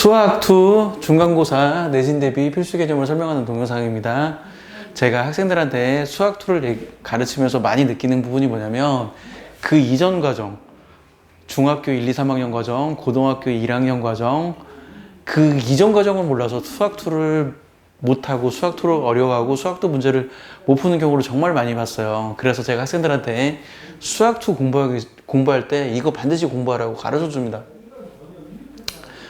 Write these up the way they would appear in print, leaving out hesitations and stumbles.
수학2 중간고사 내신 대비 필수 개념을 설명하는 동영상입니다. 제가 학생들한테 수학2를 가르치면서 많이 느끼는 부분이 뭐냐면 그 이전 과정, 중학교 1, 2, 3학년 과정, 고등학교 1학년 과정, 그 이전 과정을 몰라서 수학2를 못하고 수학2를 어려워하고 수학2 문제를 못 푸는 경우를 정말 많이 봤어요. 그래서 제가 학생들한테 수학2 공부할 때 이거 반드시 공부하라고 가르쳐 줍니다.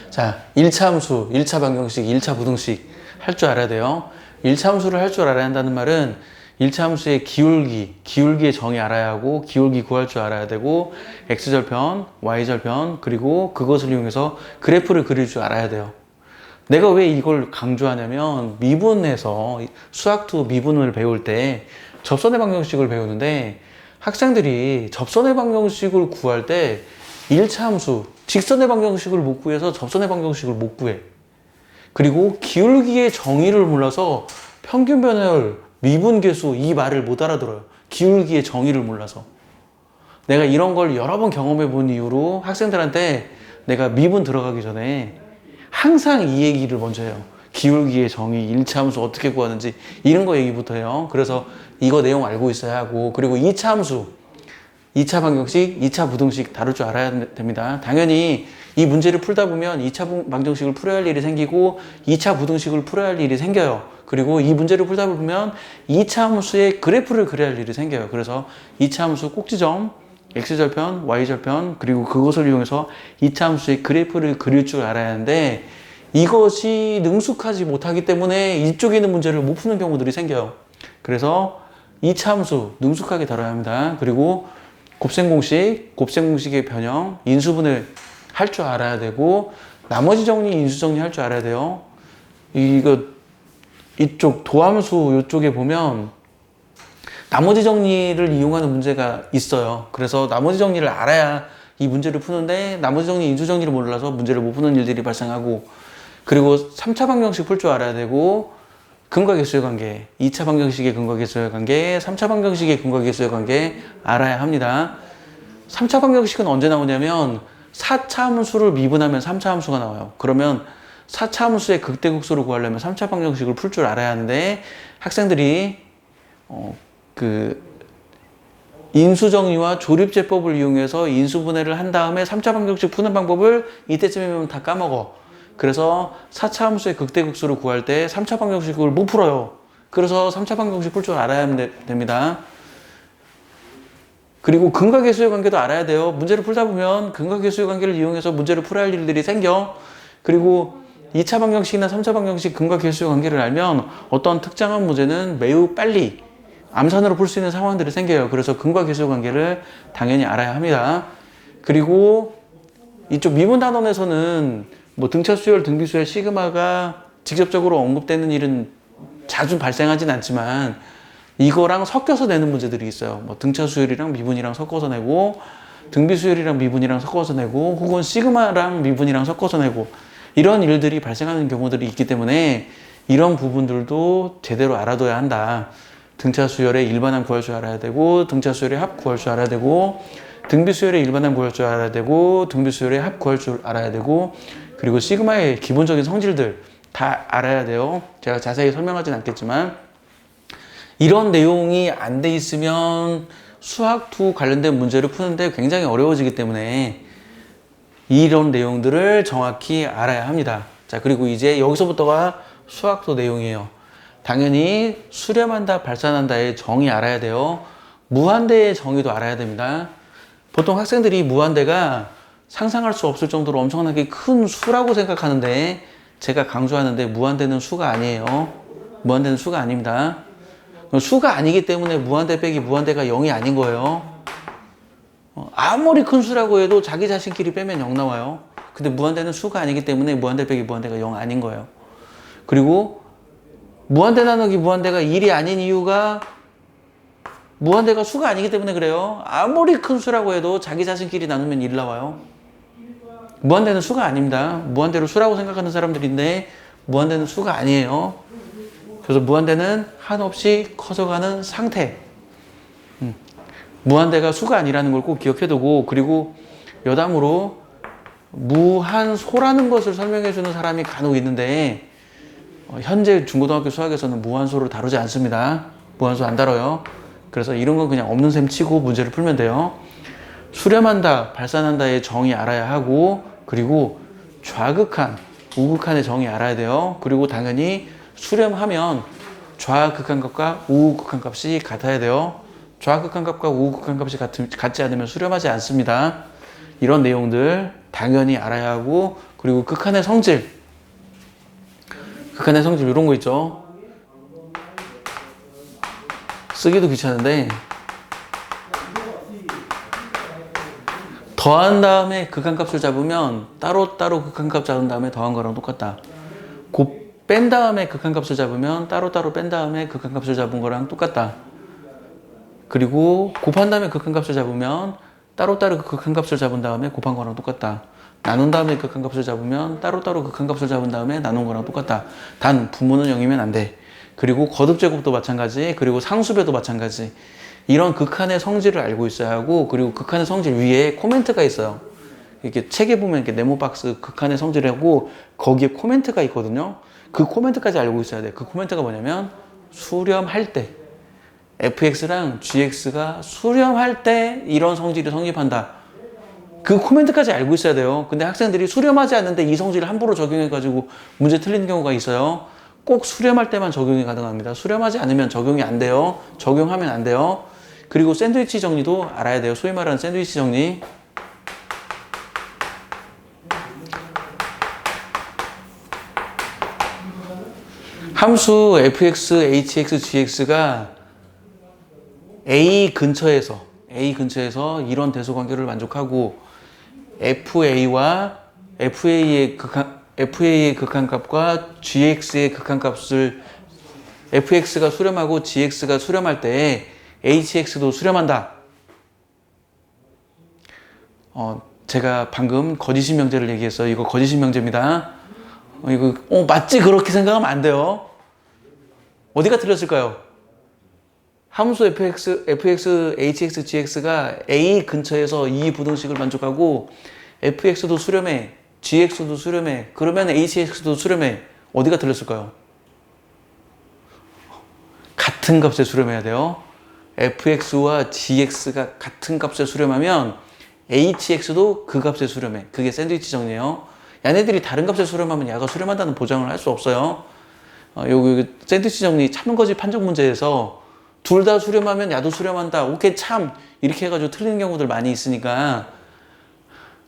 자, 1차 함수, 1차 방정식, 1차 부등식 할 줄 알아야 돼요. 1차 함수를 할 줄 알아야 한다는 말은 1차 함수의 기울기의 정의 알아야 하고 기울기 구할 줄 알아야 되고 x절편, y절편 그리고 그것을 이용해서 그래프를 그릴 줄 알아야 돼요. 내가 왜 이걸 강조하냐면 미분에서 수학2 미분을 배울 때 접선의 방정식을 배우는데 학생들이 접선의 방정식을 구할 때 1차 함수, 직선의 방정식을 못 구해서 접선의 방정식을 못 구해. 그리고 기울기의 정의를 몰라서 평균 변화율, 미분계수 이 말을 못 알아들어요. 기울기의 정의를 몰라서. 내가 이런 걸 여러 번 경험해 본 이후로 학생들한테 내가 미분 들어가기 전에 항상 이 얘기를 먼저 해요. 기울기의 정의, 1차 함수 어떻게 구하는지 이런 거 얘기부터 해요. 그래서 이거 내용 알고 있어야 하고 그리고 2차 함수 2차 방정식, 2차 부등식 다룰 줄 알아야 됩니다. 당연히 이 문제를 풀다 보면 2차 방정식을 풀어야 할 일이 생기고 2차 부등식을 풀어야 할 일이 생겨요. 그리고 이 문제를 풀다 보면 2차 함수의 그래프를 그려야 할 일이 생겨요. 그래서 2차 함수 꼭지점, x절편, y절편 그리고 그것을 이용해서 2차 함수의 그래프를 그릴 줄 알아야 하는데 이것이 능숙하지 못하기 때문에 이쪽에 있는 문제를 못 푸는 경우들이 생겨요. 그래서 2차 함수 능숙하게 다뤄야 합니다. 그리고 곱셈공식의 변형, 인수분해 할 줄 알아야 되고 나머지 정리, 인수 정리 할 줄 알아야 돼요. 이쪽 도함수 이쪽에 보면 나머지 정리를 이용하는 문제가 있어요. 그래서 나머지 정리를 알아야 이 문제를 푸는데 나머지 정리, 인수 정리를 몰라서 문제를 못 푸는 일들이 발생하고 그리고 3차 방정식 풀 줄 알아야 되고 근과계수의 관계, 2차 방정식의 근과계수의 관계, 3차 방정식의 근과계수의 관계 알아야 합니다. 3차 방정식은 언제 나오냐면 4차 함수를 미분하면 3차 함수가 나와요. 그러면 4차 함수의 극대극소를 구하려면 3차 방정식을 풀 줄 알아야 하는데 학생들이 인수정리와 조립제법을 이용해서 인수분해를 한 다음에 3차 방정식 푸는 방법을 이때쯤이면 다 까먹어. 그래서 4차 함수의 극대극소를 구할 때 3차 방정식을 못 풀어요. 그래서 3차 방정식 풀 줄 알아야 됩니다. 그리고 근과계수의 관계도 알아야 돼요. 문제를 풀다 보면 근과계수의 관계를 이용해서 문제를 풀어야 할 일들이 생겨. 그리고 2차 방정식이나 3차 방정식 근과계수의 관계를 알면 어떤 특정한 문제는 매우 빨리 암산으로 풀 수 있는 상황들이 생겨요. 그래서 근과계수의 관계를 당연히 알아야 합니다. 그리고 이쪽 미분 단원에서는 뭐 등차수열, 등비수열, 시그마가 직접적으로 언급되는 일은 자주 발생하진 않지만 이거랑 섞여서 내는 문제들이 있어요. 뭐 등차수열이랑 미분이랑 섞어서 내고 등비수열이랑 미분이랑 섞어서 내고 혹은 시그마랑 미분이랑 섞어서 내고 이런 일들이 발생하는 경우들이 있기 때문에 이런 부분들도 제대로 알아둬야 한다. 등차수열의 일반함 구할 줄 알아야 되고 등차수열의 합 구할 줄 알아야 되고 등비수열의 일반함 구할 줄 알아야 되고 등비수열의 합 구할 줄 알아야 되고 그리고 시그마의 기본적인 성질들 다 알아야 돼요. 제가 자세히 설명하진 않겠지만 이런 내용이 안 돼 있으면 수학2 관련된 문제를 푸는데 굉장히 어려워지기 때문에 이런 내용들을 정확히 알아야 합니다. 자, 그리고 이제 여기서부터가 수학2 내용이에요. 당연히 수렴한다, 발산한다의 정의 알아야 돼요. 무한대의 정의도 알아야 됩니다. 보통 학생들이 무한대가 상상할 수 없을 정도로 엄청나게 큰 수라고 생각하는데 제가 강조하는데 무한대는 수가 아니에요. 무한대는 수가 아닙니다. 수가 아니기 때문에 무한대 빼기 무한대가 0이 아닌 거예요. 아무리 큰 수라고 해도 자기 자신끼리 빼면 0 나와요. 근데 무한대는 수가 아니기 때문에 무한대 빼기 무한대가 0 아닌 거예요. 그리고 무한대 나누기 무한대가 1이 아닌 이유가 무한대가 수가 아니기 때문에 그래요. 아무리 큰 수라고 해도 자기 자신끼리 나누면 1 나와요. 무한대는 수가 아닙니다. 무한대로 수라고 생각하는 사람들인데 무한대는 수가 아니에요. 그래서 무한대는 한없이 커져가는 상태. 무한대가 수가 아니라는 걸 꼭 기억해두고 그리고 여담으로 무한소라는 것을 설명해 주는 사람이 간혹 있는데 현재 중고등학교 수학에서는 무한소를 다루지 않습니다. 무한소 안 다뤄요. 그래서 이런 건 그냥 없는 셈 치고 문제를 풀면 돼요. 수렴한다, 발산한다의 정의 알아야 하고, 그리고 좌극한, 우극한의 정의 알아야 돼요. 그리고 당연히 수렴하면 좌극한값과 우극한값이 같아야 돼요. 좌극한값과 우극한값이 같지 않으면 수렴하지 않습니다. 이런 내용들 당연히 알아야 하고, 그리고 극한의 성질 이런 거 있죠. 쓰기도 귀찮은데 더한 다음에 극한값을 잡으면 따로따로 극한값 잡은 다음에 더한 거랑 똑같다. 뺀 다음에 극한값을 잡으면 따로따로 뺀 다음에 극한값을 잡은 거랑 똑같다. 그리고 곱한 다음에 극한값을 잡으면 따로따로 극한값을 잡은 다음에 곱한 거랑 똑같다. 나눈 다음에 극한값을 잡으면 따로따로 극한값을 잡은 다음에 나눈 거랑 똑같다. 단 분모는 0이면 안 돼. 그리고 거듭제곱도 마찬가지, 그리고 상수배도 마찬가지. 이런 극한의 성질을 알고 있어야 하고, 그리고 극한의 성질 위에 코멘트가 있어요. 이렇게 책에 보면 이렇게 네모 박스 극한의 성질이라고 거기에 코멘트가 있거든요. 그 코멘트까지 알고 있어야 돼. 그 코멘트가 뭐냐면 수렴할 때 fx랑 gx가 수렴할 때 이런 성질이 성립한다. 그 코멘트까지 알고 있어야 돼요. 근데 학생들이 수렴하지 않는데 이 성질을 함부로 적용해가지고 문제 틀리는 경우가 있어요. 꼭 수렴할 때만 적용이 가능합니다. 수렴하지 않으면 적용이 안 돼요. 적용하면 안 돼요. 그리고 샌드위치 정리도 알아야 돼요. 소위 말하는 샌드위치 정리. 함수 fx, hx, gx가 A 근처에서 이런 대소 관계를 만족하고 FA의 극한값과 GX의 극한값을 fx가 수렴하고 gx가 수렴할 때 hx도 수렴한다. 제가 방금 거짓인 명제를 얘기했어요. 이거 거짓인 명제입니다. 이거 맞지? 그렇게 생각하면 안 돼요. 어디가 틀렸을까요? 함수 fx, hx, gx가 a 근처에서 이 부등식을 만족하고 fx도 수렴해, gx도 수렴해. 그러면 hx도 수렴해. 어디가 틀렸을까요? 같은 값에 수렴해야 돼요. fx와 gx가 같은 값에 수렴하면 hx도 그 값에 수렴해. 그게 샌드위치 정리예요. 얘네들이 다른 값에 수렴하면 얘가 수렴한다는 보장을 할 수 없어요. 여기 샌드위치 정리 참거짓 판정 문제에서 둘 다 수렴하면 야도 수렴한다. 오케이 참 이렇게 해가지고 틀리는 경우들 많이 있으니까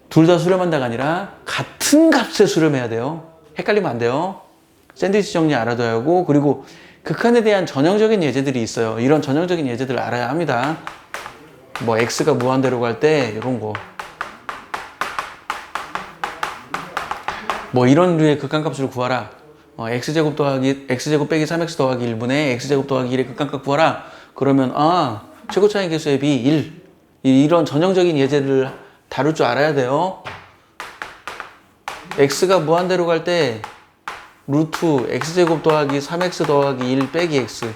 둘 다 수렴한다가 아니라 같은 값에 수렴해야 돼요. 헷갈리면 안 돼요. 샌드위치 정리 알아둬야 하고, 그리고 극한에 대한 전형적인 예제들이 있어요. 이런 전형적인 예제들을 알아야 합니다. 뭐 x가 무한대로 갈 때 이런 거, 뭐 이런 류의 극한값을 구하라. x제곱 빼기 3x 더하기 1분의 x제곱 더하기 1의 극한값 구하라. 그러면 최고차이 계수의 b 1. 이런 전형적인 예제를 다룰 줄 알아야 돼요. x가 무한대로 갈 때 루트 x제곱 더하기 3x 더하기 1 빼기 x,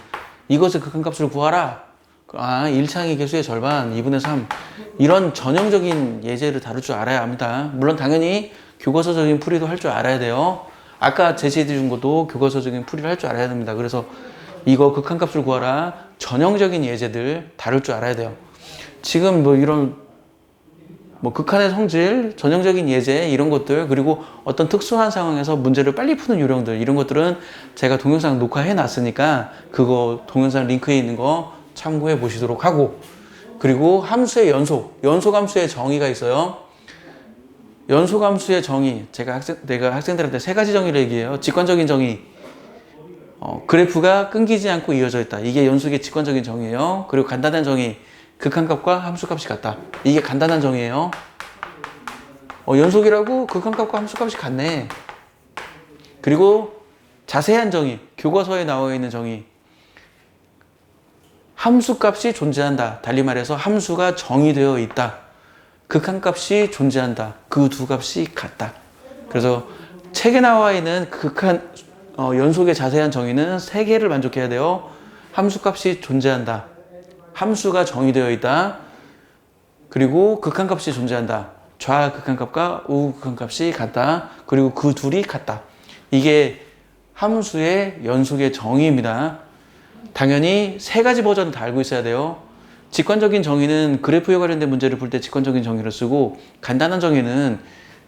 이것의 극한값을 구하라. 1창의 계수의 절반 2분의 3. 이런 전형적인 예제를 다룰 줄 알아야 합니다. 물론 당연히 교과서적인 풀이도 할 줄 알아야 돼요. 아까 제시해 준 것도 교과서적인 풀이를 할 줄 알아야 됩니다. 그래서 이거 극한값을 구하라, 전형적인 예제들 다룰 줄 알아야 돼요. 지금 뭐 이런 극한의 성질, 전형적인 예제 이런 것들, 그리고 어떤 특수한 상황에서 문제를 빨리 푸는 요령들, 이런 것들은 제가 동영상 녹화해 놨으니까 그거 동영상 링크에 있는 거 참고해 보시도록 하고, 그리고 함수의 연속 함수의 정의가 있어요. 연속 함수의 정의, 내가 학생들한테 세 가지 정의를 얘기해요. 직관적인 정의, 그래프가 끊기지 않고 이어져 있다. 이게 연속의 직관적인 정의예요. 그리고 간단한 정의, 극한값과 함수값이 같다. 이게 간단한 정의예요. 연속이라고 극한값과 함수값이 같네. 그리고 자세한 정의, 교과서에 나와 있는 정의, 함수값이 존재한다. 달리 말해서 함수가 정의되어 있다. 극한값이 존재한다. 그 두 값이 같다. 그래서 책에 나와 있는 연속의 자세한 정의는 세 개를 만족해야 돼요. 함수값이 존재한다. 함수가 정의되어 있다. 그리고 극한값이 존재한다. 좌극한값과 우극한값이 같다. 그리고 그 둘이 같다. 이게 함수의 연속의 정의입니다. 당연히 세 가지 버전 다 알고 있어야 돼요. 직관적인 정의는 그래프에 관련된 문제를 풀 때 직관적인 정의를 쓰고, 간단한 정의는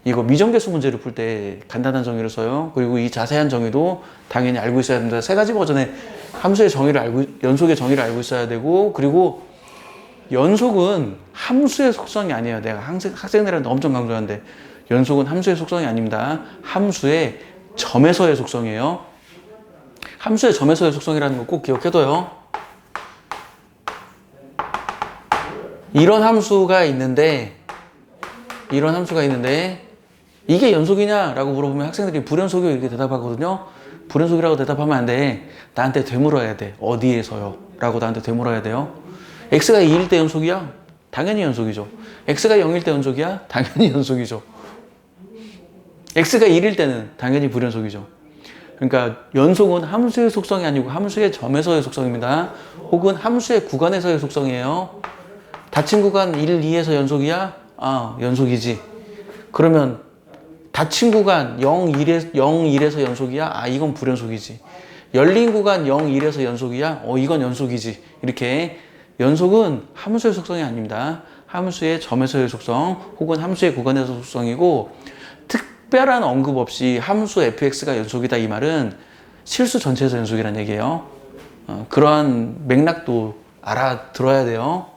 이거 미정계수 문제를 풀 때 간단한 정의를 써요. 그리고 이 자세한 정의도 당연히 알고 있어야 됩니다. 세 가지 버전의 함수의 정의를 연속의 정의를 알고 있어야 되고, 그리고 연속은 함수의 속성이 아니에요. 내가 학생들한테 엄청 강조하는데, 연속은 함수의 속성이 아닙니다. 함수의 점에서의 속성이에요. 함수의 점에서의 속성이라는 거 꼭 기억해둬요. 이런 함수가 있는데 이게 연속이냐? 라고 물어보면 학생들이 불연속이요 이렇게 대답하거든요. 불연속이라고 대답하면 안 돼. 나한테 되물어야 돼. 어디에서요? 라고 나한테 되물어야 돼요. x가 2일 때 연속이야? 당연히 연속이죠. x가 0일 때 연속이야? 당연히 연속이죠. x가 1일 때는 당연히 불연속이죠. 그러니까 연속은 함수의 속성이 아니고 함수의 점에서의 속성입니다. 혹은 함수의 구간에서의 속성이에요. 닫힌 구간 1, 2에서 연속이야? 아, 연속이지. 그러면 닫힌 구간 0, 1에서 연속이야? 아, 이건 불연속이지. 열린 구간 0, 1에서 연속이야? 이건 연속이지. 이렇게 연속은 함수의 속성이 아닙니다. 함수의 점에서의 속성 혹은 함수의 구간에서 속성이고, 특별한 언급 없이 함수 fx가 연속이다 이 말은 실수 전체에서 연속이라는 얘기예요. 그러한 맥락도 알아들어야 돼요.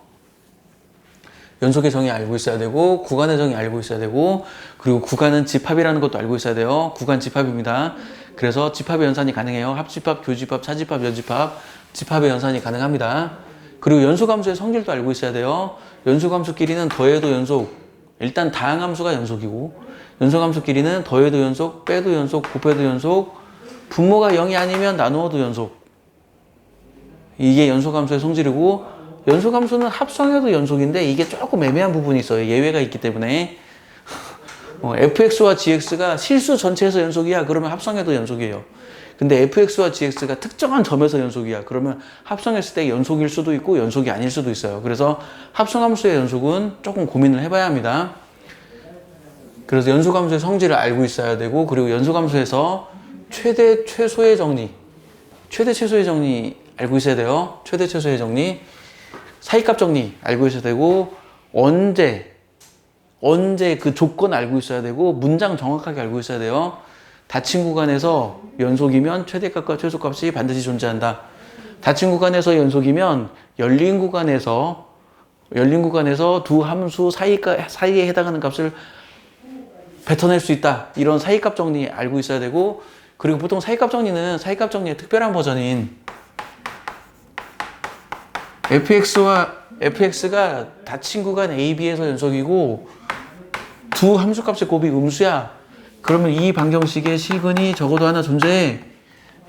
연속의 정의 알고 있어야 되고, 구간의 정의 알고 있어야 되고, 그리고 구간은 집합이라는 것도 알고 있어야 돼요. 구간 집합입니다. 그래서 집합의 연산이 가능해요. 합집합, 교집합, 차집합, 연집합, 집합의 연산이 가능합니다. 그리고 연속함수의 성질도 알고 있어야 돼요. 연속함수끼리는 더해도 연속, 일단 다항함수가 연속이고, 연속함수끼리는 더해도 연속, 빼도 연속, 곱해도 연속, 분모가 0이 아니면 나누어도 연속. 이게 연속함수의 성질이고, 연속함수는 합성해도 연속인데 이게 조금 애매한 부분이 있어요. 예외가 있기 때문에. fx와 gx가 실수 전체에서 연속이야. 그러면 합성해도 연속이에요. 근데 fx와 gx가 특정한 점에서 연속이야. 그러면 합성했을 때 연속일 수도 있고 연속이 아닐 수도 있어요. 그래서 합성함수의 연속은 조금 고민을 해봐야 합니다. 그래서 연속함수의 성질을 알고 있어야 되고, 그리고 연속함수에서 최대 최소의 정리 알고 있어야 돼요. 최대 최소의 정리, 사이값 정리 알고 있어야 되고, 언제 그 조건 알고 있어야 되고, 문장 정확하게 알고 있어야 돼요. 닫힌 구간에서 연속이면 최대값과 최소값이 반드시 존재한다. 닫힌 구간에서 연속이면 열린 구간에서 두 함수 사이에 해당하는 값을 뱉어낼 수 있다. 이런 사이값 정리 알고 있어야 되고, 그리고 보통 사이값 정리의 특별한 버전인 fx가 닫힌 구간 a, b에서 연속이고 두 함수값의 곱이 음수야. 그러면 이 방정식의 실근이 적어도 하나 존재해.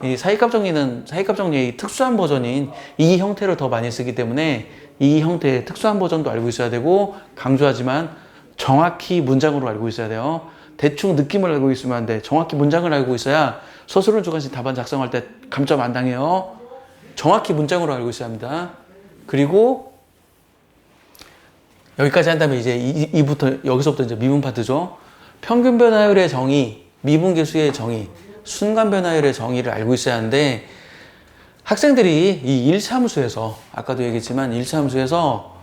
이 사이값 정리의 특수한 버전인 이 형태를 더 많이 쓰기 때문에 이 형태의 특수한 버전도 알고 있어야 되고, 강조하지만 정확히 문장으로 알고 있어야 돼요. 대충 느낌을 알고 있으면 안 돼. 정확히 문장을 알고 있어야 서술은 주관식 답안 작성할 때 감점 안 당해요. 정확히 문장으로 알고 있어야 합니다. 그리고 여기까지 한 다음에 이제 여기서부터 이제 미분 파트죠. 평균 변화율의 정의, 미분계수의 정의, 순간 변화율의 정의를 알고 있어야 하는데, 학생들이 이 1차 함수에서, 아까도 얘기했지만 1차 함수에서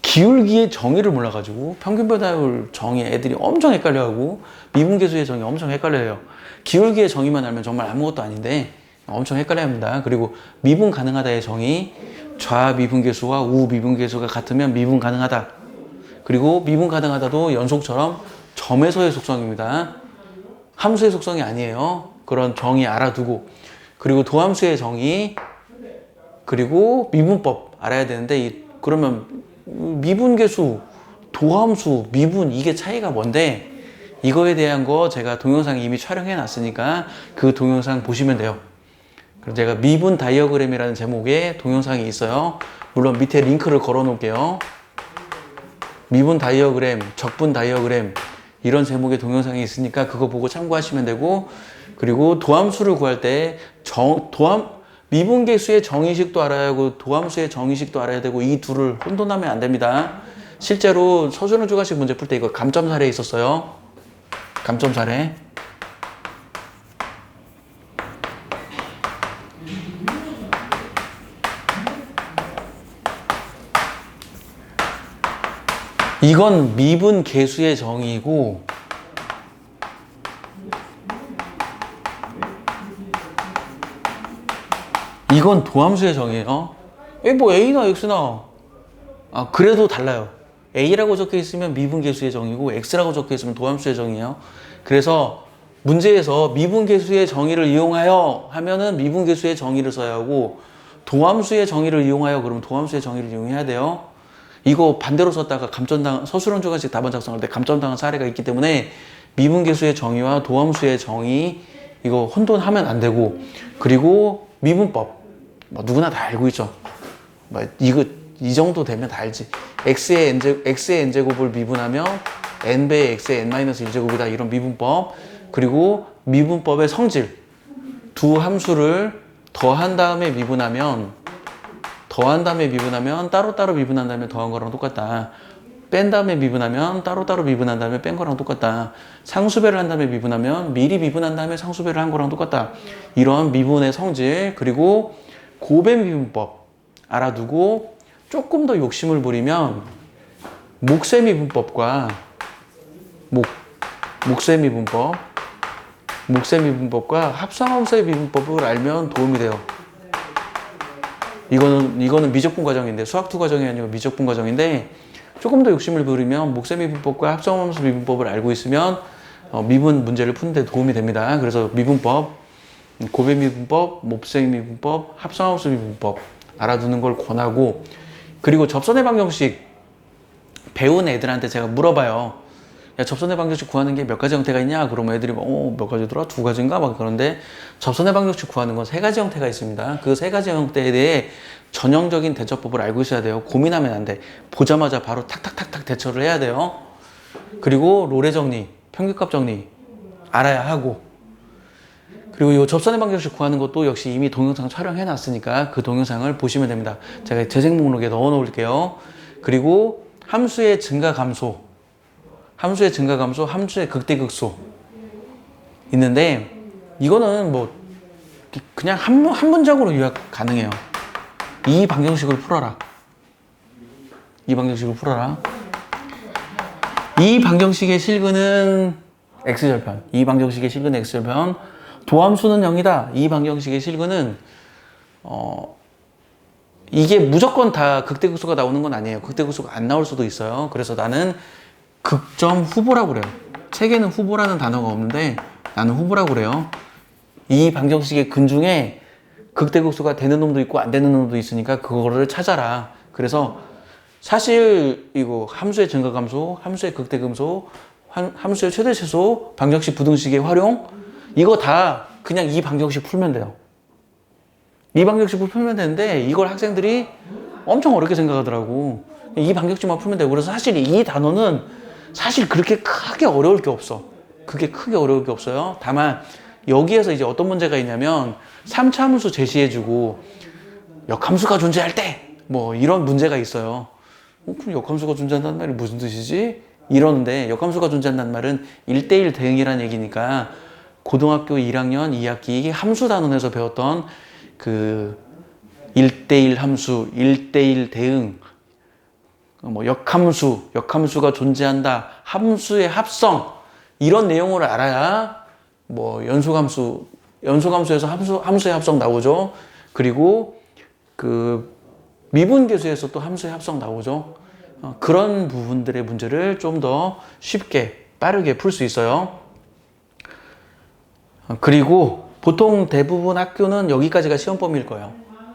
기울기의 정의를 몰라가지고 평균 변화율 정의 애들이 엄청 헷갈려하고, 미분계수의 정의 엄청 헷갈려요. 기울기의 정의만 알면 정말 아무것도 아닌데 엄청 헷갈려합니다. 그리고 미분 가능하다의 정의, 좌미분계수와 우미분계수가 같으면 미분 가능하다. 그리고 미분 가능하다도 연속처럼 점에서의 속성입니다. 함수의 속성이 아니에요. 그런 정의 알아두고, 그리고 도함수의 정의, 그리고 미분법 알아야 되는데, 그러면 미분계수, 도함수, 미분, 이게 차이가 뭔데, 이거에 대한 거 제가 동영상 이미 촬영해 놨으니까 그 동영상 보시면 돼요. 그럼 제가 미분 다이어그램이라는 제목의 동영상이 있어요. 물론 밑에 링크를 걸어 놓을게요. 미분 다이어그램, 적분 다이어그램, 이런 제목의 동영상이 있으니까 그거 보고 참고하시면 되고, 그리고 도함수를 구할 때 미분계수의 정의식도 알아야 하고 도함수의 정의식도 알아야 되고, 이 둘을 혼돈하면 안 됩니다. 실제로 서술형 주관식 문제 풀 때 이거 감점 사례 있었어요. 감점 사례. 이건 미분 계수의 정의이고 이건 도함수의 정의예요. 뭐 A나 X나 그래도 달라요. A라고 적혀 있으면 미분 계수의 정의고 X라고 적혀 있으면 도함수의 정의예요. 그래서 문제에서 미분 계수의 정의를 이용하여 하면은 미분 계수의 정의를 써야 하고 도함수의 정의를 이용하여 그러면 도함수의 정의를 이용해야 돼요. 이거 반대로 썼다가 서술형 주관식 답안 작성할 때 감점당한 사례가 있기 때문에 미분계수의 정의와 도함수의 정의 이거 혼돈하면 안 되고, 그리고 미분법 누구나 다 알고 있죠. 이거 이 정도 되면 다 알지. x의 n제곱을 미분하면 n배의 x의 n-1제곱이다 이런 미분법. 그리고 미분법의 성질, 두 함수를 더한 다음에 미분하면 따로따로 미분한 다음에 더한 거랑 똑같다. 뺀 다음에 미분하면 따로따로 미분한 다음에 뺀 거랑 똑같다. 상수배를 한 다음에 미분하면 미리 미분한 다음에 상수배를 한 거랑 똑같다. 이런 미분의 성질, 그리고 고배 미분법 알아두고 조금 더 욕심을 부리면 목세 미분법과 목세 미분법과 합성함수의 미분법을 알면 도움이 돼요. 이거는 미적분 과정인데, 수학2 과정이 아니고 미적분 과정인데, 조금 더 욕심을 부리면 목세 미분법과 합성함수 미분법을 알고 있으면 미분 문제를 푸는데 도움이 됩니다. 그래서 미분법, 고배 미분법, 목세 미분법, 합성함수 미분법 알아두는 걸 권하고, 그리고 접선의 방정식 배운 애들한테 제가 물어봐요. 야, 접선의 방정식 구하는 게 몇 가지 형태가 있냐? 그러면 애들이 몇 가지더라? 2가지인가? 막 그런데 접선의 방정식 구하는 건 3가지 형태가 있습니다. 그 3가지 형태에 대해 전형적인 대처법을 알고 있어야 돼요. 고민하면 안 돼. 보자마자 바로 탁탁탁탁 대처를 해야 돼요. 그리고 로레 정리, 평균값 정리 알아야 하고, 그리고 이 접선의 방정식 구하는 것도 역시 이미 동영상 촬영해 놨으니까 그 동영상을 보시면 됩니다. 제가 재생 목록에 넣어 놓을게요. 그리고 함수의 증가 감소, 함수의 극대극소 있는데, 이거는 그냥 한 문장으로 요약 가능해요. 이 방정식을 풀어라. 이 방정식의 실근은 x절편. 이 방정식의 실근은 x절편. 도함수는 0이다. 이 방정식의 실근은 이게 무조건 다 극대극소가 나오는 건 아니에요. 극대극소가 안 나올 수도 있어요. 그래서 나는 극점 후보라고 그래요. 책에는 후보라는 단어가 없는데 나는 후보라고 그래요. 이 방정식의 근 중에 극대극소가 되는 놈도 있고 안 되는 놈도 있으니까 그거를 찾아라. 그래서 사실 이거 함수의 증가감소, 함수의 극대감소, 함수의 최대최소, 방정식 부등식의 활용, 이거 다 그냥 이 방정식 풀면 돼요. 이 방정식을 풀면 되는데 이걸 학생들이 엄청 어렵게 생각하더라고. 이 방정식만 풀면 되고, 그래서 사실 이 단어는 사실 그렇게 크게 어려울 게 없어. 그게 크게 어려울 게 없어요. 다만 여기에서 이제 어떤 문제가 있냐면 3차 함수 제시해주고 역함수가 존재할 때 이런 문제가 있어요. 그럼 역함수가 존재한다는 말이 무슨 뜻이지? 이러는데, 역함수가 존재한다는 말은 1대1 대응이라는 얘기니까 고등학교 1학년 2학기 함수 단원에서 배웠던 그 1대1 함수, 1대1 대응, 역함수가 존재한다, 함수의 합성, 이런 내용을 알아야 연소함수에서 함수의 합성 나오죠. 그리고 그 미분계수에서 또 함수의 합성 나오죠. 그런 부분들의 문제를 좀 더 쉽게 빠르게 풀 수 있어요. 그리고 보통 대부분 학교는 여기까지가 시험 범위일 거예요.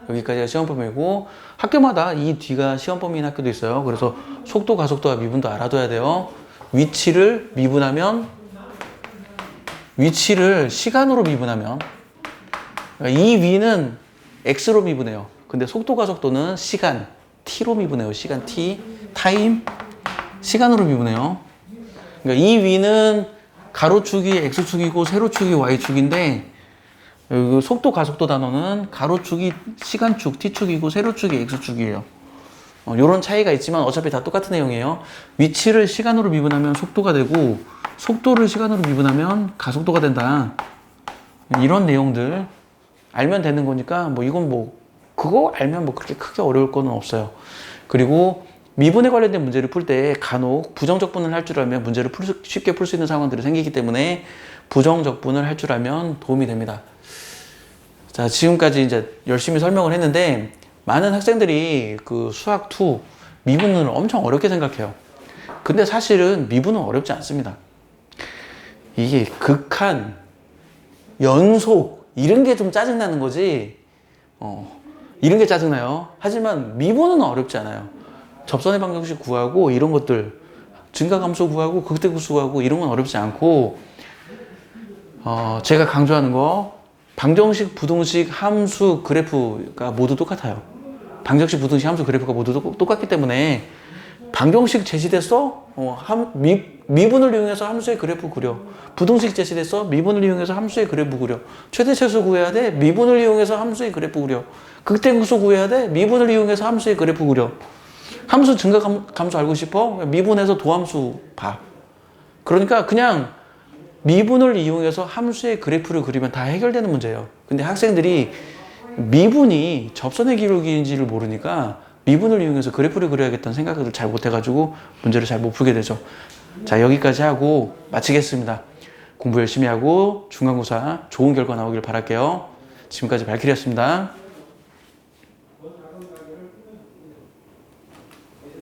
여기까지가 시험 범위고, 학교마다 이 뒤가 시험 범위인 학교도 있어요. 그래서 속도, 가속도와 미분도 알아둬야 돼요. 위치를 시간으로 미분하면, 이 위는 x로 미분해요. 근데 속도, 가속도는 시간, t로 미분해요. 시간 t, 타임, 시간으로 미분해요. 그러니까 이 위는 가로축이 x축이고 세로축이 y축인데, 속도, 가속도 단어는 가로축이 시간축 t축이고 세로축이 x축이에요. 요런 차이가 있지만 어차피 다 똑같은 내용이에요. 위치를 시간으로 미분하면 속도가 되고 속도를 시간으로 미분하면 가속도가 된다. 이런 내용들 알면 되는 거니까 뭐 이건 뭐 그거 알면 뭐 그렇게 크게 어려울 거는 없어요. 그리고 미분에 관련된 문제를 풀 때 간혹 부정적분을 할 줄 알면 문제를 쉽게 풀 수 있는 상황들이 생기기 때문에 부정적분을 할 줄 알면 도움이 됩니다. 자, 지금까지 이제 열심히 설명을 했는데 많은 학생들이 그 수학 2 미분을 엄청 어렵게 생각해요. 근데 사실은 미분은 어렵지 않습니다. 이게 극한, 연속 이런 게 좀 짜증나는 거지. 이런 게 짜증나요. 하지만 미분은 어렵지 않아요. 접선의 방정식 구하고 이런 것들, 증가함수 구하고 극대급수 구하고 이런 건 어렵지 않고 제가 강조하는 거 방정식, 부등식, 함수, 그래프가 모두 똑같아요. 방정식, 부등식, 함수, 그래프가 모두 똑같기 때문에 방정식 제시됐어? 미분을 이용해서 함수의 그래프 그려. 부등식 제시됐어? 미분을 이용해서 함수의 그래프 그려. 최대차수 구해야 돼? 미분을 이용해서 함수의 그래프 그려. 극대극수 구해야 돼? 미분을 이용해서 함수의 그래프 그려. 함수 증가함수 알고 싶어? 미분해서 도함수 봐. 그러니까 그냥 미분을 이용해서 함수의 그래프를 그리면 다 해결되는 문제예요. 근데 학생들이 미분이 접선의 기울기인지를 모르니까 미분을 이용해서 그래프를 그려야겠다는 생각을 잘 못해가지고 문제를 잘 못 풀게 되죠. 자, 여기까지 하고 마치겠습니다. 공부 열심히 하고 중간고사 좋은 결과 나오길 바랄게요. 지금까지 발키리였습니다.